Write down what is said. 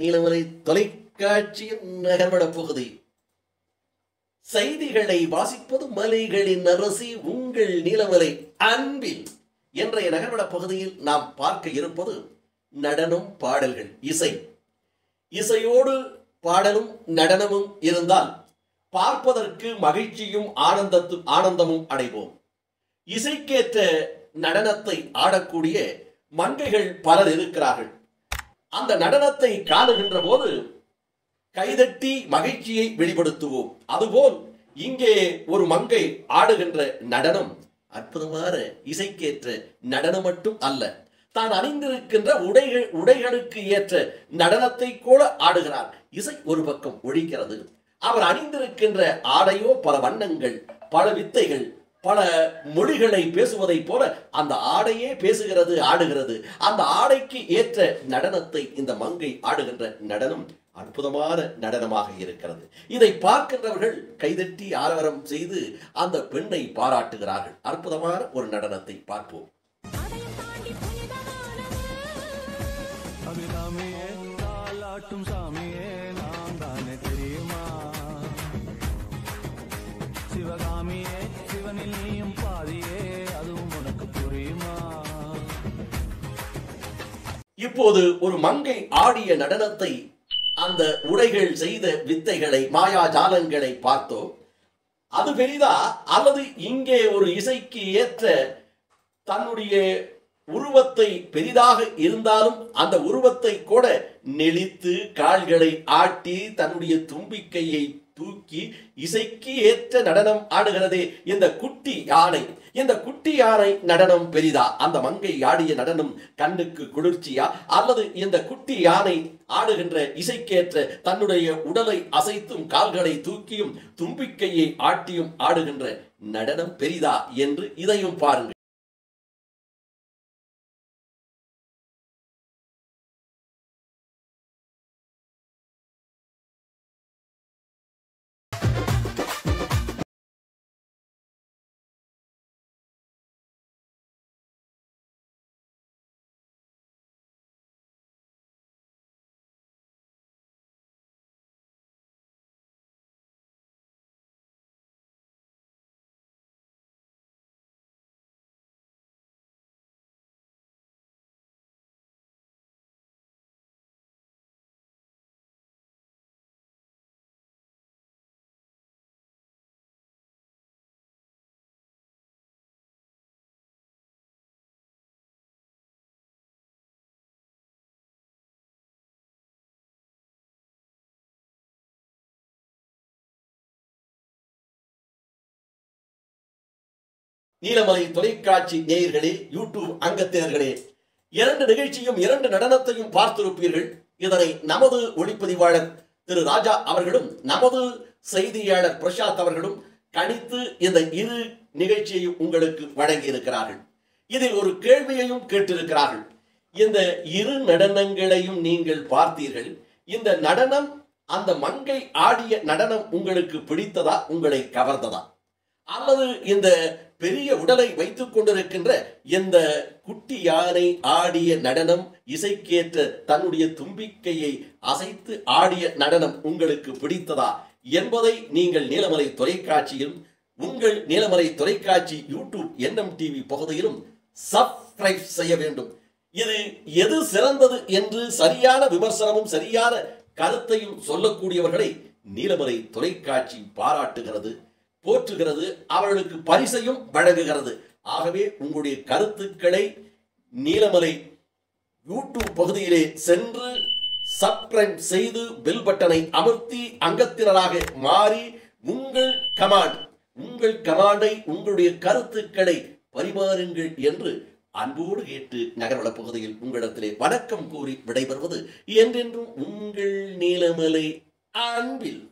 நீலமலை தொலைக்காட்சியின் நகர்வட பகுதி. செய்திகளை வாசிப்பது மலைகளின் அரசி உங்கள் நீலமலை அன்பில். இன்றைய நகர்வட பகுதியில் நாம் பார்க்க இருப்பது நடனம், பாடல்கள், இசை. இசையோடு பாடலும் நடனமும் இருந்தால் பார்ப்பதற்கு மகிழ்ச்சியும் ஆனந்தமும் அடைவோம். இசைக்கேற்ற நடனத்தை ஆடக்கூடிய மங்கைகள் பலர் இருக்கிறார்கள். அந்த நடனத்தை காணுகின்ற போது கைதட்டி மகிழ்ச்சியை வெளிப்படுத்துவோம். அதுபோல் இங்கே ஒரு மங்கை ஆடுகின்ற நடனம் அற்புதமான இசைக்கேற்ற நடனம் மட்டும் அல்ல, தான் அணிந்திருக்கின்ற உடைகளுக்கு ஏற்ற நடனத்தை கூட ஆடுகிறார். இசை ஒரு பக்கம் ஒழிக்கிறது, அவர் அணிந்திருக்கின்ற ஆடையோ பல வண்ணங்கள், பல வித்தைகள், பல மொழிகளை பேசுவதை போல அந்த ஆடையே பேசுகிறது, ஆடுகிறது. அந்த ஆடைக்கு ஏற்ற நடனத்தை இந்த மங்கை ஆடுகின்ற நடனம் அற்புதமான நடனமாக இருக்கிறது. இதை பார்க்கின்றவர்கள் கைதட்டி ஆரவாரம் செய்து அந்த பெண்ணை பாராட்டுகிறார்கள். அற்புதமான ஒரு நடனத்தை பார்ப்போம். சிவகாமியே, சிவனில் நீயும் பாதியே, அதுவும் உனக்கு புரியுமா? இப்போது ஒரு மங்கை ஆடிய நடனத்தை, அந்த உடைகள் செய்த வித்தைகளை, மாயாஜாலங்களை பார்த்தோம். அது பெரிதா அல்லது இங்கே ஒரு இசைக்கு ஏற்ற தன்னுடைய உருவத்தை பெரிதாக இருந்தாலும் அந்த உருவத்தை கூட நெளித்து கால்களை ஆட்டி தன்னுடைய தும்பிக்கையை தூக்கி இசைக்கு ஏற்ற நடனம் ஆடுகிறதே இந்த குட்டி யானை. இந்த குட்டி யானை நடனம் பெரிதா? அந்த மங்கை ஆடிய நடனம் கண்ணுக்கு குளிர்ச்சியா? அல்லது இந்த குட்டி யானை ஆடுகின்ற இசைக்கேற்ற தன்னுடைய உடலை அசைத்தும் கால்களை தூக்கியும் தும்பிக்கையை ஆட்டியும் ஆடுகின்ற நடனம் பெரிதா என்று இதையும் பாருங்கள். நீலமலை தொலைக்காட்சி நேயர்களே, யூடியூப் அங்கத்தினர்களே, இரண்டு நிகழ்ச்சியும் இரண்டு நடனத்தையும் பார்த்திருப்பீர்கள். இதனை நமது ஒளிப்பதிவாளர் திரு ராஜா அவர்களும் நமது செய்தியாளர் பிரசாத் அவர்களும் கணித்து இந்த இரு நிகழ்ச்சியையும் உங்களுக்கு வழங்கி இருக்கிறார்கள். இதில் ஒரு கேள்வியையும் கேட்டிருக்கிறார்கள். இந்த இரு நடனங்களையும் நீங்கள் பார்த்தீர்கள். இந்த நடனம், அந்த மங்கை ஆடிய நடனம் உங்களுக்கு பிடித்ததா, உங்களை கவர்ந்ததா? அல்லது இந்த பெரிய உடலை வைத்துக் கொண்டிருக்கின்ற இந்த குட்டி யானை ஆடிய நடனம், இசைக்கேற்ற தன்னுடைய தும்பிக்கையை அசைத்து ஆடிய நடனம் உங்களுக்கு பிடித்ததா என்பதை நீங்கள் நீலமலை தொலைக்காட்சியிலும் உங்கள் நீலமலை தொலைக்காட்சி யூடியூப் NMTV பகுதியிலும் சப்ஸ்கிரைப் செய்ய வேண்டும். இது எது சிறந்தது என்று சரியான விமர்சனமும் சரியான கருத்தையும் சொல்லக்கூடியவர்களை நீலமலை தொலைக்காட்சி பாராட்டுகிறது, போற்றுகிறது, அவர்களுக்கு பரிசையும் வழங்குகிறது. ஆகவே உங்களுடைய கருத்துக்களை நீலமலை யூடியூப் பகுதியிலே சென்று சப்ஸ்கிரைப் செய்து பெல் பட்டனை அமர்த்தி அங்கத்தினராக மாறி உங்கள் கமாண்டை, உங்களுடைய கருத்துக்களை பரிமாறுங்கள் என்று அன்போடு கேட்டு நகர்வள பகுதியில் உங்களிடத்திலே வணக்கம் கூறி விடைபெறுவது என்றென்றும் உங்கள் நீலமலை அன்பில்.